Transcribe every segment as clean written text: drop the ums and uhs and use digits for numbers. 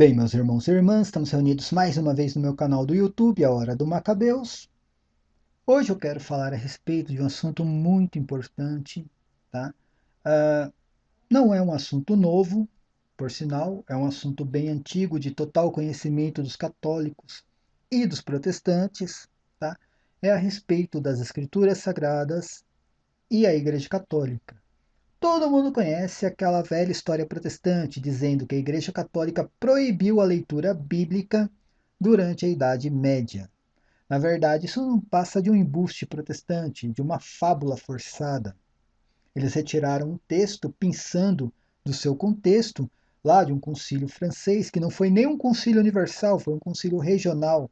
Bem, meus irmãos e irmãs, estamos reunidos mais uma vez no meu canal do YouTube, A Hora do Macabeus. Hoje eu quero falar a respeito de um assunto muito importante, tá? Ah, não é um assunto novo, por sinal, é um assunto bem antigo, de total conhecimento dos católicos e dos protestantes, tá? É a respeito das Escrituras Sagradas e a Igreja Católica. Todo mundo conhece aquela velha história protestante dizendo que a Igreja Católica proibiu a leitura bíblica durante a Idade Média. Na verdade, isso não passa de um embuste protestante, de uma fábula forçada. Eles retiraram um texto pensando do seu contexto, lá de um concílio francês, que não foi nem um concílio universal, foi um concílio regional.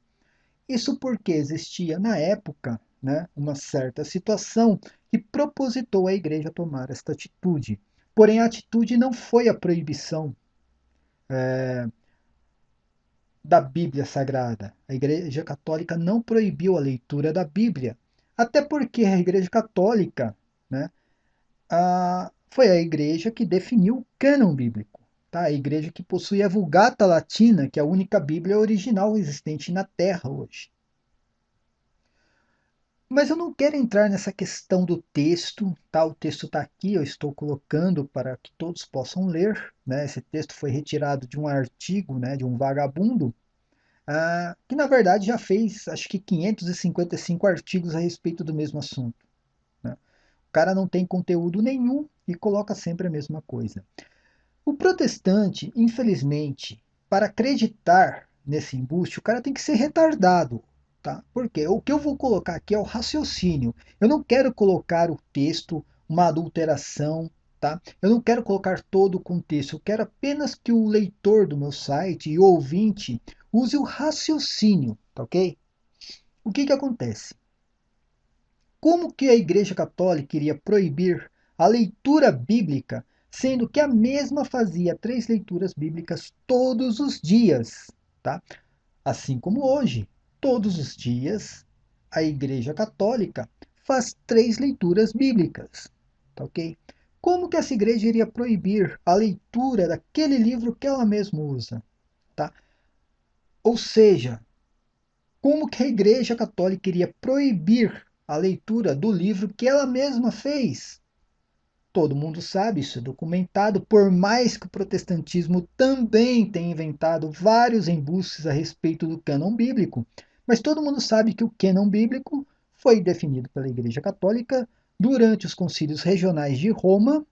Isso porque existia na época, né, uma certa situação que propositou a igreja tomar esta atitude. Porém, a atitude não foi a proibição da Bíblia Sagrada. A Igreja Católica não proibiu a leitura da Bíblia, até porque a Igreja Católica, né, foi a igreja que definiu o cânon bíblico. Tá? A igreja que possui a Vulgata Latina, que é a única Bíblia original existente na Terra hoje. Mas eu não quero entrar nessa questão do texto, tá? O texto está aqui, eu estou colocando para que todos possam ler, né? Esse texto foi retirado de um artigo, né, de um vagabundo, que na verdade já fez, acho que 555 artigos a respeito do mesmo assunto, né? O cara não tem conteúdo nenhum e coloca sempre a mesma coisa. O protestante, infelizmente, para acreditar nesse embuste, o cara tem que ser retardado, tá? Porque o que eu vou colocar aqui é o raciocínio. Eu não quero colocar o texto, uma adulteração, tá? Eu não quero colocar todo o contexto. Eu quero apenas que o leitor do meu site e o ouvinte use o raciocínio, tá ok? O que que acontece? Como que a Igreja Católica iria proibir a leitura bíblica, sendo que a mesma fazia 3 leituras bíblicas todos os dias, tá? Assim como hoje, todos os dias a Igreja Católica faz 3 leituras bíblicas, tá ok? Como que essa igreja iria proibir a leitura daquele livro que ela mesma usa, tá? Ou seja, como que a Igreja Católica iria proibir a leitura do livro que ela mesma fez? Todo mundo sabe, isso é documentado, por mais que o protestantismo também tenha inventado vários embustes a respeito do cânon bíblico, mas todo mundo sabe que o cânon bíblico foi definido pela Igreja Católica durante os concílios regionais de Roma,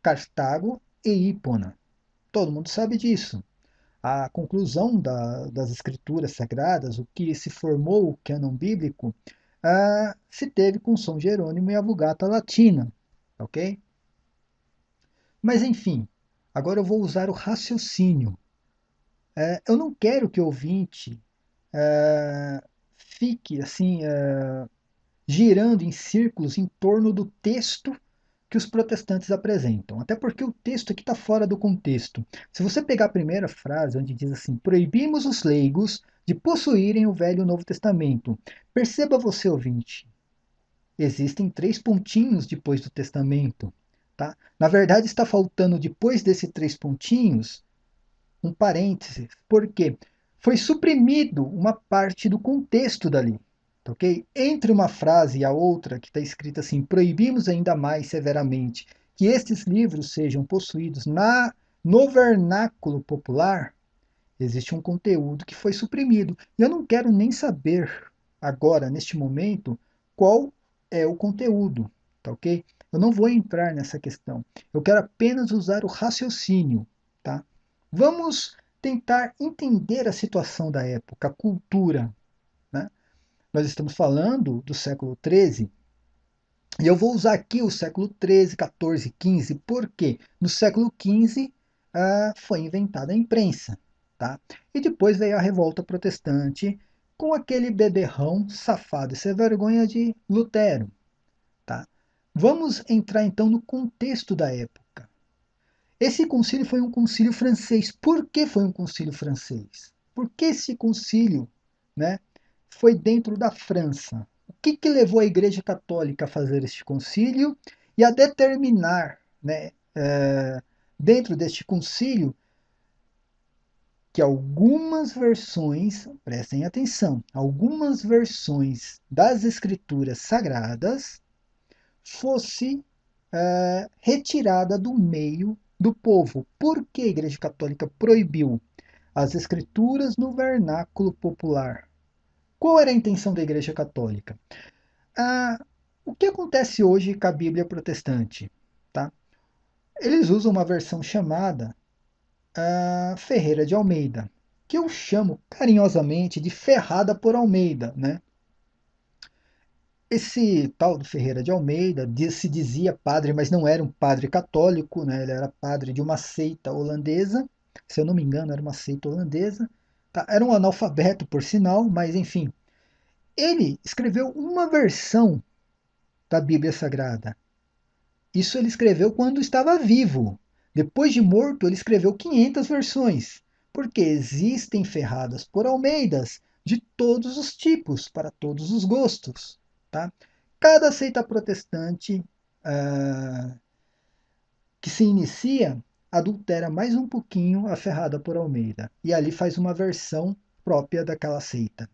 Cartago e Hipona. Todo mundo sabe disso. A conclusão das escrituras sagradas, o que se formou o cânon bíblico, se teve com São Jerônimo e a Vulgata Latina, ok? Mas enfim, agora eu vou usar o raciocínio. Eu não quero que o ouvinte fique assim girando em círculos em torno do texto que os protestantes apresentam. Até porque o texto aqui está fora do contexto. Se você pegar a primeira frase, onde diz assim: proibimos os leigos de possuírem o Velho e o Novo Testamento. Perceba você, ouvinte, existem 3 pontinhos depois do testamento. Tá? Na verdade, está faltando depois desses 3 pontinhos um parêntese. Por quê? Foi suprimido uma parte do contexto dali. Tá ok? Entre uma frase e a outra, que está escrita assim: proibimos ainda mais severamente que estes livros sejam possuídos no vernáculo popular, existe um conteúdo que foi suprimido. E eu não quero nem saber agora, neste momento, qual é o conteúdo, tá ok? Eu não vou entrar nessa questão. Eu quero apenas usar o raciocínio, tá? Vamos tentar entender a situação da época, a cultura, né? Nós estamos falando do século XIII, e eu vou usar aqui o século XIII, XIV, XV, porque no século XV foi inventada a imprensa, tá? E depois veio a revolta protestante com aquele beberrão safado e sem vergonha de Lutero, tá? Vamos entrar então no contexto da época. Esse concílio foi um concílio francês. Por que foi um concílio francês? Porque esse concílio, né, foi dentro da França. O que, que levou a Igreja Católica a fazer este concílio e a determinar, né, dentro deste concílio, que algumas versões, prestem atenção, algumas versões das Escrituras Sagradas fosse retirada do meio do povo. Por que a Igreja Católica proibiu as Escrituras no vernáculo popular? Qual era a intenção da Igreja Católica? Ah, o que acontece hoje com a Bíblia protestante? Tá? Eles usam uma versão chamada Ferreira de Almeida, que eu chamo carinhosamente de Ferrada por Almeida, né? Esse tal do Ferreira de Almeida se dizia padre, mas não era um padre católico, né? Ele era padre de uma seita holandesa, se eu não me engano, era uma seita holandesa. Tá? Era um analfabeto, por sinal, mas enfim. Ele escreveu uma versão da Bíblia Sagrada. Isso ele escreveu quando estava vivo. Depois de morto, ele escreveu 500 versões, porque existem ferradas por Almeidas de todos os tipos, para todos os gostos. Tá? Cada seita protestante que se inicia adultera mais um pouquinho a ferrada por Almeida e ali faz uma versão própria daquela seita.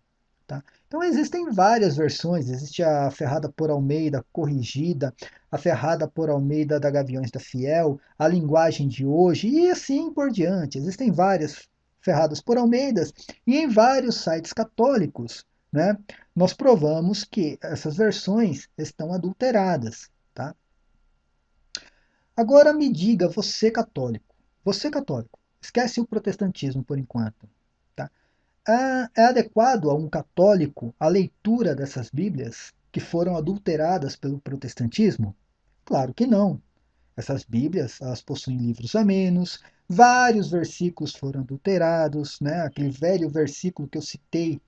Tá? Então existem várias versões, existe a Ferrada por Almeida corrigida, a Ferrada por Almeida da Gaviões da Fiel, a linguagem de hoje e assim por diante. Existem várias Ferradas por Almeidas e em vários sites católicos, né, nós provamos que essas versões estão adulteradas. Tá? Agora me diga, você católico, esquece o protestantismo por enquanto. Tá? É adequado a um católico a leitura dessas Bíblias que foram adulteradas pelo protestantismo? Claro que não. Essas Bíblias, elas possuem livros a menos, vários versículos foram adulterados, né? Aquele velho versículo que eu citei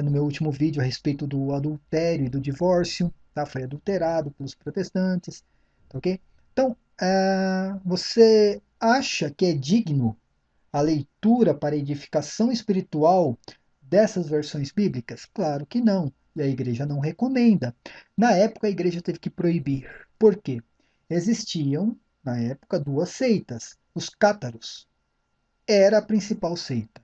no meu último vídeo a respeito do adultério e do divórcio, tá? Foi adulterado pelos protestantes, tá ok? Então, você acha que é digno a leitura para edificação espiritual dessas versões bíblicas? Claro que não. E a igreja não recomenda. Na época, a igreja teve que proibir. Por quê? Existiam, na época, duas seitas. Os cátaros era a principal seita.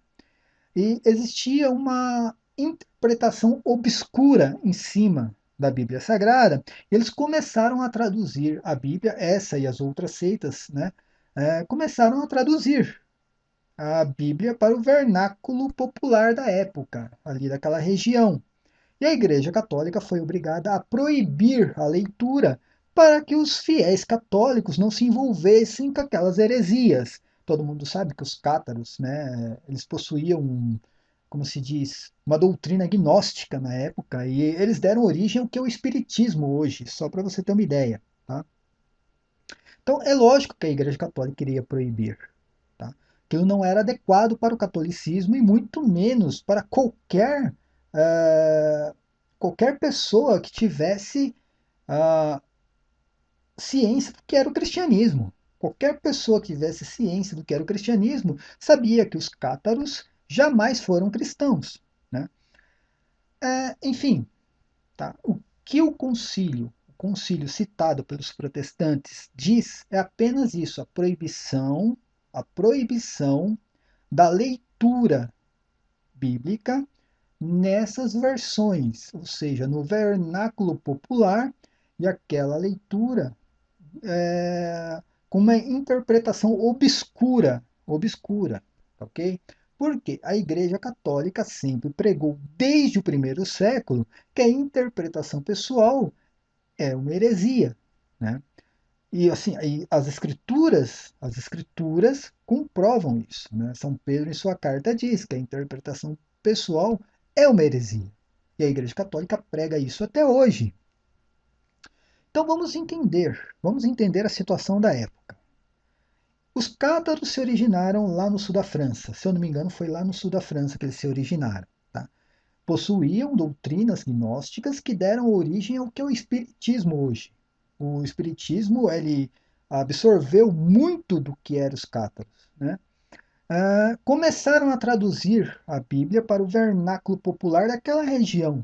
E existia uma interpretação obscura em cima da Bíblia Sagrada. Eles começaram a traduzir a Bíblia, essa e as outras seitas, né? Começaram a traduzir a Bíblia para o vernáculo popular da época, ali daquela região. E a Igreja Católica foi obrigada a proibir a leitura para que os fiéis católicos não se envolvessem com aquelas heresias. Todo mundo sabe que os cátaros, né, eles possuíam, como se diz, uma doutrina gnóstica na época, e eles deram origem ao que é o espiritismo hoje, só para você ter uma ideia. Tá? Então, é lógico que a Igreja Católica iria proibir. Tá? Aquilo não era adequado para o catolicismo e muito menos para qualquer pessoa que tivesse uh, ciência do que era o cristianismo. Qualquer pessoa que tivesse ciência do que era o cristianismo sabia que os cátaros jamais foram cristãos. Né? Enfim, tá? O que o concílio citado pelos protestantes diz é apenas isso, a proibição da leitura bíblica nessas versões, ou seja, no vernáculo popular e aquela leitura com uma interpretação obscura, ok? Porque a Igreja Católica sempre pregou, desde o primeiro século, que a interpretação pessoal é uma heresia, né? E assim, as escrituras comprovam isso, né? São Pedro em sua carta diz que a interpretação pessoal é uma heresia. E a Igreja Católica prega isso até hoje. Então vamos entender a situação da época. Os cátaros se originaram lá no sul da França. Se eu não me engano, foi lá no sul da França que eles se originaram. Tá? Possuíam doutrinas gnósticas que deram origem ao que é o espiritismo hoje. O espiritismo ele absorveu muito do que eram os cátaros. Né? Começaram a traduzir a Bíblia para o vernáculo popular daquela região.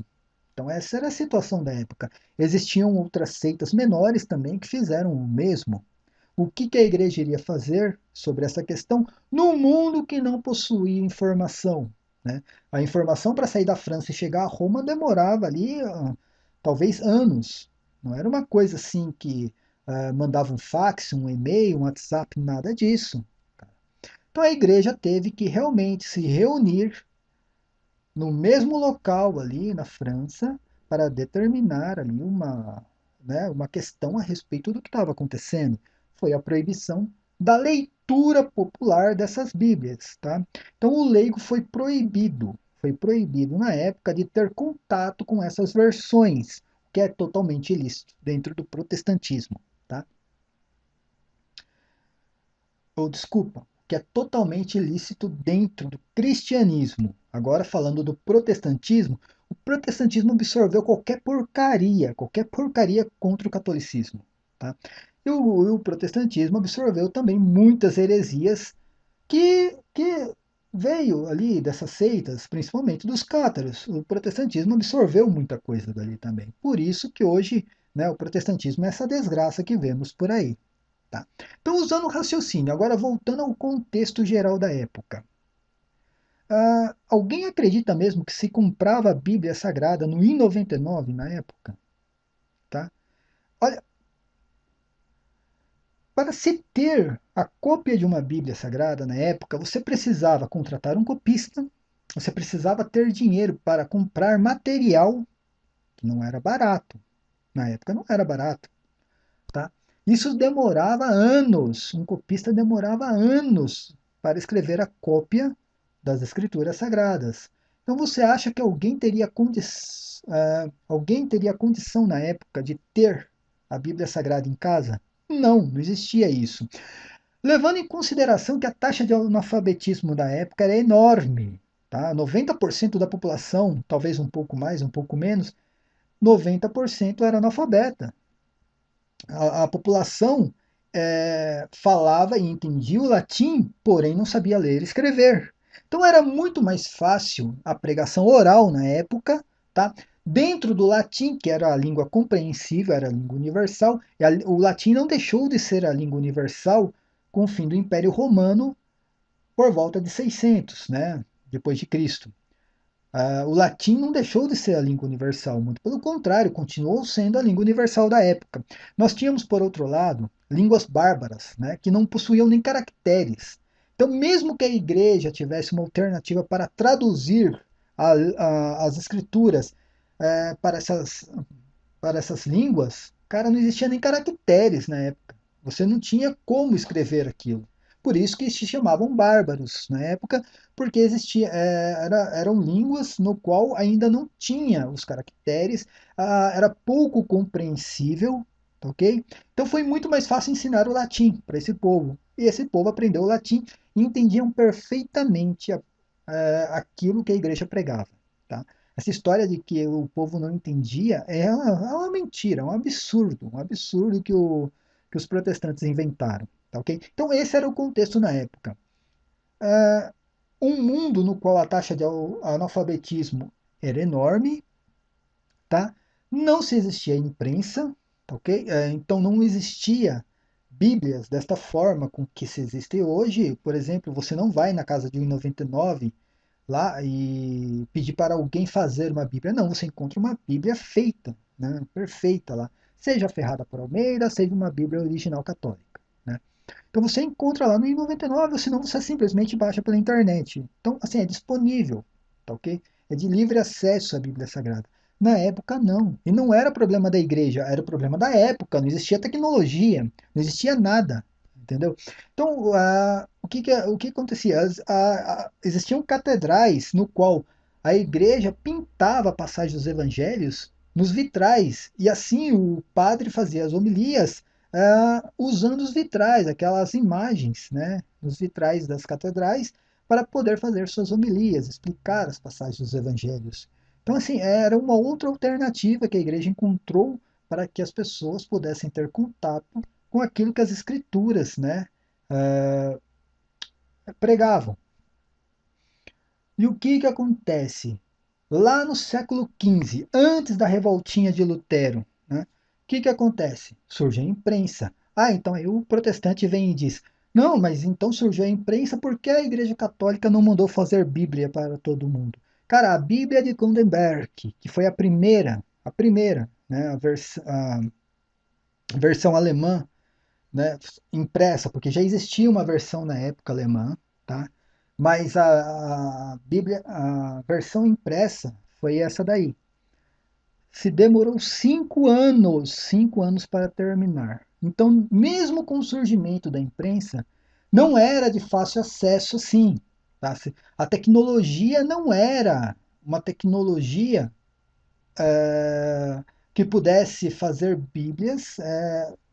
Então essa era a situação da época. Existiam outras seitas menores também que fizeram o mesmo. O que a igreja iria fazer sobre essa questão no mundo que não possuía informação, né? A informação para sair da França e chegar a Roma demorava ali talvez anos. Não era uma coisa assim que mandava um fax, um e-mail, um WhatsApp, nada disso. Então a igreja teve que realmente se reunir no mesmo local ali na França para determinar ali uma questão a respeito do que estava acontecendo. Foi a proibição da leitura popular dessas Bíblias, tá? Então o leigo foi proibido na época de ter contato com essas versões, que é totalmente ilícito dentro do protestantismo, tá? Ou desculpa, que é totalmente ilícito dentro do cristianismo. Agora, falando do protestantismo, o protestantismo absorveu qualquer porcaria contra o catolicismo. Tá? E o protestantismo absorveu também muitas heresias que veio ali dessas seitas, principalmente dos cátaros. O protestantismo absorveu muita coisa dali também. Por isso que hoje, né, o protestantismo é essa desgraça que vemos por aí. Tá? Então, usando o raciocínio, agora voltando ao contexto geral da época. Alguém acredita mesmo que se comprava a Bíblia Sagrada no I99 na época? Tá? Olha, para se ter a cópia de uma Bíblia Sagrada na época, você precisava contratar um copista, você precisava ter dinheiro para comprar material, que não era barato. Na época não era barato. Tá? Isso demorava anos, um copista demorava anos para escrever a cópia das Escrituras Sagradas. Então você acha que alguém teria condição na época de ter a Bíblia Sagrada em casa? Não, não existia isso. Levando em consideração que a taxa de analfabetismo da época era enorme, tá? 90% da população, talvez um pouco mais, um pouco menos, 90% era analfabeta. A população falava e entendia o latim, porém não sabia ler e escrever. Então era muito mais fácil a pregação oral na época, tá? Dentro do latim, que era a língua compreensível, era a língua universal, e o latim não deixou de ser a língua universal com o fim do Império Romano por volta de 600, né, depois de Cristo. O latim não deixou de ser a língua universal, muito pelo contrário, continuou sendo a língua universal da época. Nós tínhamos, por outro lado, línguas bárbaras, né, que não possuíam nem caracteres. Então, mesmo que a igreja tivesse uma alternativa para traduzir as escrituras para essas línguas, cara, não existia nem caracteres na época. Você não tinha como escrever aquilo. Por isso que se chamavam bárbaros na época, porque eram línguas no qual ainda não tinha os caracteres, era pouco compreensível, tá ok? Então foi muito mais fácil ensinar o latim para esse povo. E esse povo aprendeu o latim e entendiam perfeitamente aquilo que a igreja pregava. Tá? Essa história de que o povo não entendia é uma mentira, é um absurdo que os protestantes inventaram. Tá, ok? Então esse era o contexto na época. Um mundo no qual a taxa de analfabetismo era enorme, tá? Não se existia imprensa, tá, ok? Então não existia Bíblias desta forma com que se existe hoje. Por exemplo, você não vai na casa de 1,99 lá e pedir para alguém fazer uma Bíblia. Não, você encontra uma Bíblia feita, né? Perfeita lá. Seja Ferrada por Almeida, seja uma Bíblia original católica, né? Então você encontra lá no I99, ou senão você simplesmente baixa pela internet. Então, assim, é disponível, tá ok? É de livre acesso a Bíblia Sagrada. Na época, não. E não era problema da igreja, era problema da época. Não existia tecnologia, não existia nada, entendeu? Então, o que acontecia? Existiam catedrais no qual a igreja pintava passagens dos evangelhos nos vitrais, e assim o padre fazia as homilias usando os vitrais, aquelas imagens, né, nos vitrais das catedrais, para poder fazer suas homilias, explicar as passagens dos evangelhos. Então, assim, era uma outra alternativa que a igreja encontrou para que as pessoas pudessem ter contato com aquilo que as escrituras, né, pregavam. E o que acontece? Lá no século XV, antes da revoltinha de Lutero, né, o que acontece? Surge a imprensa. Ah, então aí o protestante vem e diz: não, mas então surgiu a imprensa porque a Igreja Católica não mandou fazer Bíblia para todo mundo. Cara, a Bíblia de Gutenberg, que foi a primeira, né, a versão alemã, né, impressa, porque já existia uma versão na época alemã, tá? Mas a Bíblia, a versão impressa foi essa daí. Se demorou 5 anos para terminar. Então, mesmo com o surgimento da imprensa, não era de fácil acesso assim. Tá? A tecnologia não era uma tecnologia que pudesse fazer Bíblias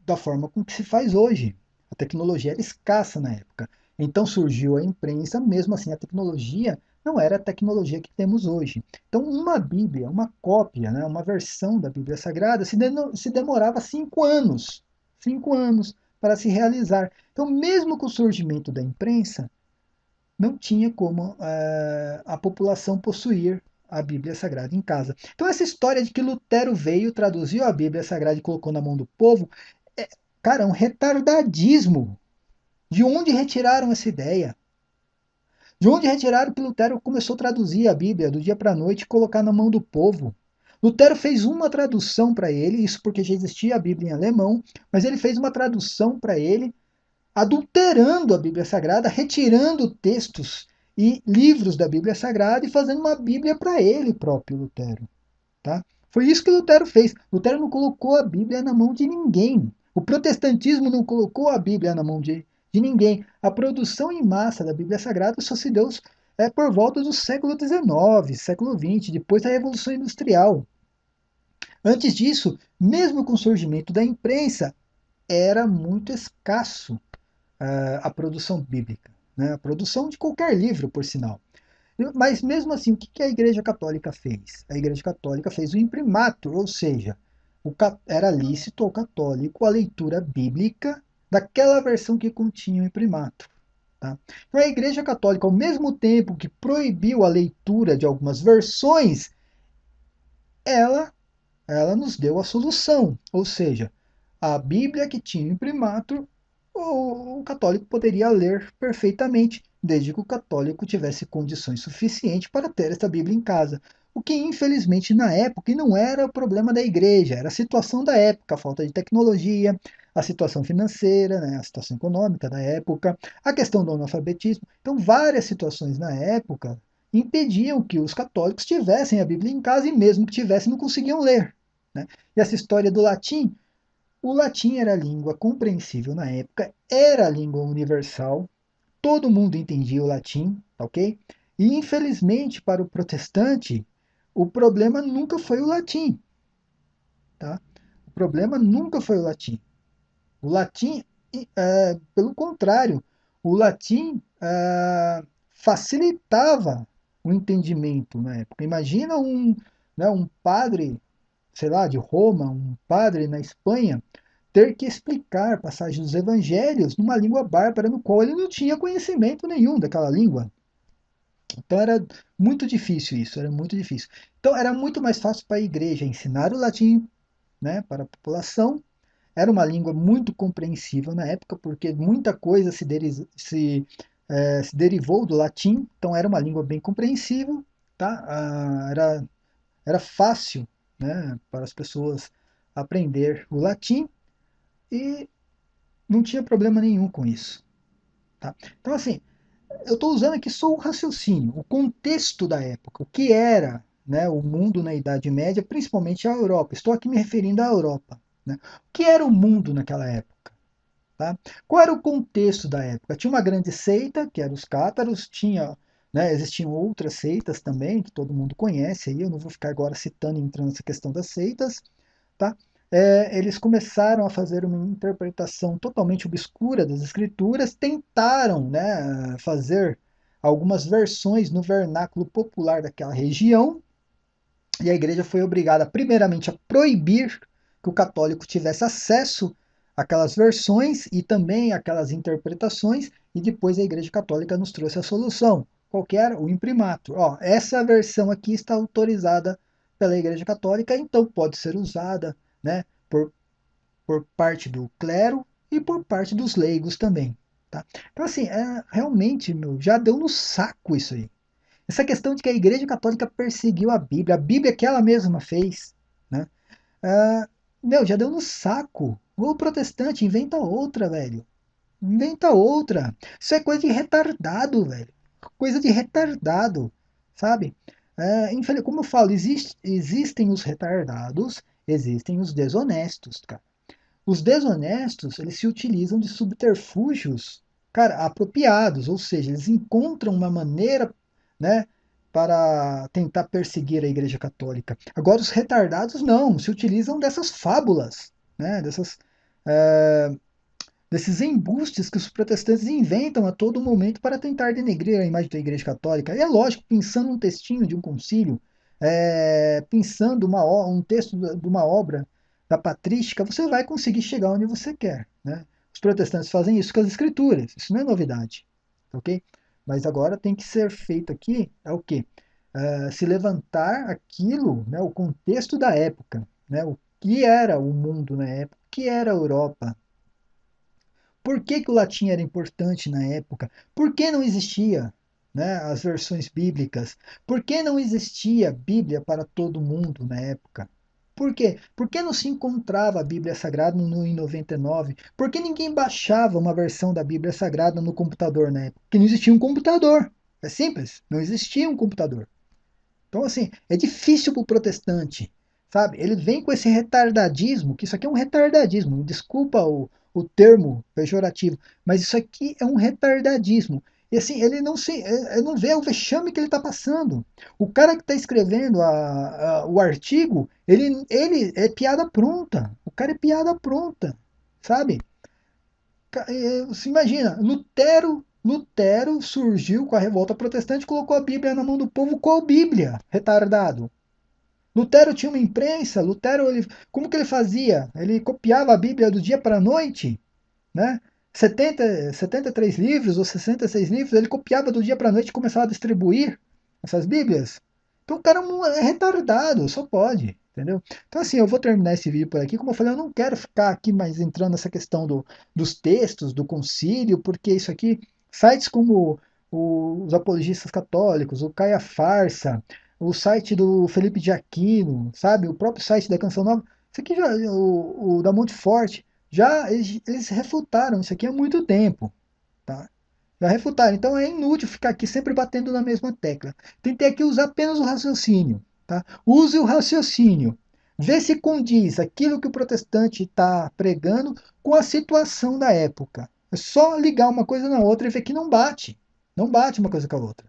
da forma como que se faz hoje. A tecnologia era escassa na época. Então surgiu a imprensa, mesmo assim a tecnologia não era a tecnologia que temos hoje. Então uma Bíblia, uma cópia, né, uma versão da Bíblia Sagrada se demorava 5 anos, 5 anos para se realizar. Então mesmo com o surgimento da imprensa, não tinha como a população possuir a Bíblia Sagrada em casa. Então essa história de que Lutero veio, traduziu a Bíblia Sagrada e colocou na mão do povo, é, cara, é um retardadismo. De onde retiraram essa ideia? De onde retiraram que Lutero começou a traduzir a Bíblia do dia para a noite e colocar na mão do povo? Lutero fez uma tradução para ele, isso porque já existia a Bíblia em alemão, mas ele fez uma tradução para ele adulterando a Bíblia Sagrada, retirando textos e livros da Bíblia Sagrada e fazendo uma Bíblia para ele próprio, Lutero. Tá? Foi isso que Lutero fez. Lutero não colocou a Bíblia na mão de ninguém. O protestantismo não colocou a Bíblia na mão de ninguém. A produção em massa da Bíblia Sagrada só se deu por volta do século XIX, século XX, depois da Revolução Industrial. Antes disso, mesmo com o surgimento da imprensa, era muito escasso a produção bíblica, né? A produção de qualquer livro, por sinal. Mas mesmo assim, o que a Igreja Católica fez? A Igreja Católica fez o imprimatur, ou seja, era lícito ao católico a leitura bíblica daquela versão que continha o imprimatur. Tá? Então a Igreja Católica, ao mesmo tempo que proibiu a leitura de algumas versões, ela, ela nos deu a solução, ou seja, a Bíblia que tinha o imprimatur, o católico poderia ler perfeitamente, desde que o católico tivesse condições suficientes para ter essa Bíblia em casa. O que, infelizmente, na época, não era o problema da igreja, era a situação da época, a falta de tecnologia, a situação financeira, né, a situação econômica da época, a questão do analfabetismo. Então, várias situações na época impediam que os católicos tivessem a Bíblia em casa e, mesmo que tivessem, não conseguiam ler. Né? E essa história do latim, o latim era a língua compreensível na época, era a língua universal, todo mundo entendia o latim, tá ok? E infelizmente para o protestante, o problema nunca foi o latim, tá? O problema nunca foi o latim. O latim, pelo contrário, o latim facilitava o entendimento na época. Imagina um padre, sei lá, de Roma, um padre na Espanha, ter que explicar passagens dos evangelhos numa língua bárbara no qual ele não tinha conhecimento nenhum daquela língua. Então era muito difícil isso, era muito difícil. Então era muito mais fácil para a igreja ensinar o latim, né, para a população. Era uma língua muito compreensível na época, porque muita coisa se derivou do latim, então era uma língua bem compreensível, tá? Era fácil, né, para as pessoas aprender o latim e não tinha problema nenhum com isso. Tá? Então, assim, eu estou usando aqui só o raciocínio, o contexto da época, o que era, né, o mundo na Idade Média, principalmente a Europa. Estou aqui me referindo à Europa. Né? O que era o mundo naquela época? Tá? Qual era o contexto da época? Tinha uma grande seita, que eram os cátaros, existiam outras seitas também, que todo mundo conhece, aí eu não vou ficar agora citando e entrando nessa questão das seitas, tá? Eles começaram a fazer uma interpretação totalmente obscura das escrituras, tentaram, né, fazer algumas versões no vernáculo popular daquela região, e a igreja foi obrigada, primeiramente, a proibir que o católico tivesse acesso àquelas versões e também àquelas interpretações, e depois a igreja católica nos trouxe a solução. Qual que era? O imprimatur. Ó, essa versão aqui está autorizada pela igreja católica, então pode ser usada, né, por parte do clero, e por parte dos leigos também. Tá? Então, assim, realmente, meu, já deu no saco isso aí. Essa questão de que a Igreja Católica perseguiu a Bíblia que ela mesma fez, né? Ah, meu, já deu no saco. O protestante inventa outra, velho. Inventa outra. Isso é coisa de retardado, velho. Coisa de retardado, sabe? Como eu falo, existem os retardados, existem os desonestos, cara. Os desonestos, eles se utilizam de subterfúgios, cara, apropriados, ou seja, eles encontram uma maneira, né, para tentar perseguir a Igreja Católica. Agora, os retardados não, se utilizam dessas fábulas, né, é, desses embustes que os protestantes inventam a todo momento para tentar denegrir a imagem da Igreja Católica. E é lógico, pensando um textinho de um concílio, pensando um texto de uma obra da patrística, você vai conseguir chegar onde você quer. Né? Os protestantes fazem isso com as escrituras, isso não é novidade. Ok? Mas agora tem que ser feito aqui é o quê? Se levantar aquilo, né, o contexto da época, né, o que era o mundo na época, o que era a Europa, por que, que o latim era importante na época? Por que não existia, né, as versões bíblicas? Por que não existia Bíblia para todo mundo na época? Por quê? Por que não se encontrava a Bíblia Sagrada em 99? Por que ninguém baixava uma versão da Bíblia Sagrada no computador na época? Porque não existia um computador. É simples, não existia um computador. Então, assim, é difícil para o protestante, sabe? Ele vem com esse retardadismo, que isso aqui é um retardadismo, desculpa o termo pejorativo, mas isso aqui é um retardadismo. E assim, ele não vê o vexame que ele está passando. O cara que está escrevendo o artigo, ele é piada pronta. O cara é piada pronta, sabe? Você imagina, Lutero surgiu com a revolta protestante e colocou a Bíblia na mão do povo. Qual Bíblia? Retardado. Lutero tinha uma imprensa, como que ele fazia? Ele copiava a Bíblia do dia para a noite, né? 73 livros ou 66 livros, ele copiava do dia para a noite e começava a distribuir essas Bíblias. Então o cara é retardado, só pode, entendeu? Então assim, eu vou terminar esse vídeo por aqui. Como eu falei, eu não quero ficar aqui mais entrando nessa questão dos textos, do concílio, porque isso aqui, sites como os apologistas católicos, o Caia Farsa, o site do Felipe de Aquino, sabe? O próprio site da Canção Nova, isso aqui já, o da Monteforte, já eles refutaram isso aqui há muito tempo, tá? Já refutaram. Então é inútil ficar aqui sempre batendo na mesma tecla. Tentei aqui usar apenas o raciocínio, tá? Use o raciocínio. Vê se condiz aquilo que o protestante está pregando com a situação da época. É só ligar uma coisa na outra e ver que não bate. Não bate uma coisa com a outra.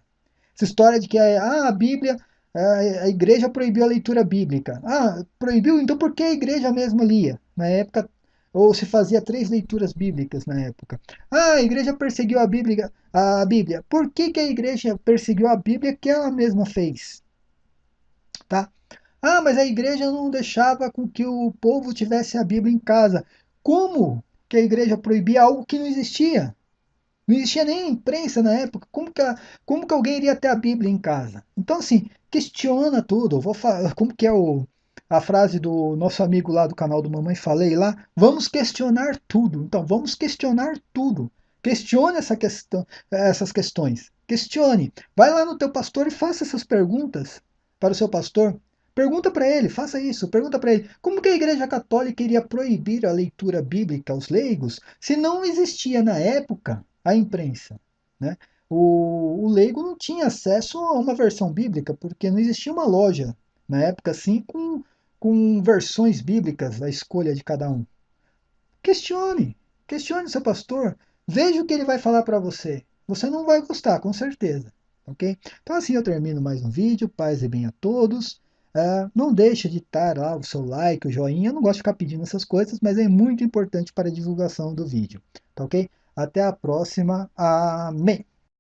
Essa história de que a Bíblia, a igreja proibiu a leitura bíblica. Ah, proibiu? Então por que a igreja mesma lia? Na época, ou se fazia 3 leituras bíblicas na época. Ah, a igreja perseguiu a Bíblia. Por que, que a igreja perseguiu a Bíblia que ela mesma fez? Tá? Ah, mas a igreja não deixava com que o povo tivesse a Bíblia em casa. Como que a igreja proibia algo que não existia? Não existia nem a imprensa na época. Como que alguém iria ter a Bíblia em casa? Então, assim, questiona tudo. Eu vou falar, como que é a frase do nosso amigo lá do canal do Mamãe Falei lá? Vamos questionar tudo. Então, vamos questionar tudo. Questione essas questões. Questione. Vai lá no teu pastor e faça essas perguntas para o seu pastor. Pergunta para ele, faça isso, pergunta para ele, como que a Igreja Católica iria proibir a leitura bíblica aos leigos se não existia na época a imprensa, né? O leigo não tinha acesso a uma versão bíblica, porque não existia uma loja na época assim com versões bíblicas, a escolha de cada um. Questione, questione seu pastor, veja o que ele vai falar para você. Você não vai gostar, com certeza, ok? Então assim eu termino mais um vídeo, paz e bem a todos. Não deixe de dar lá o seu like, o joinha, eu não gosto de ficar pedindo essas coisas, mas é muito importante para a divulgação do vídeo, tá ok? Até a próxima, amém!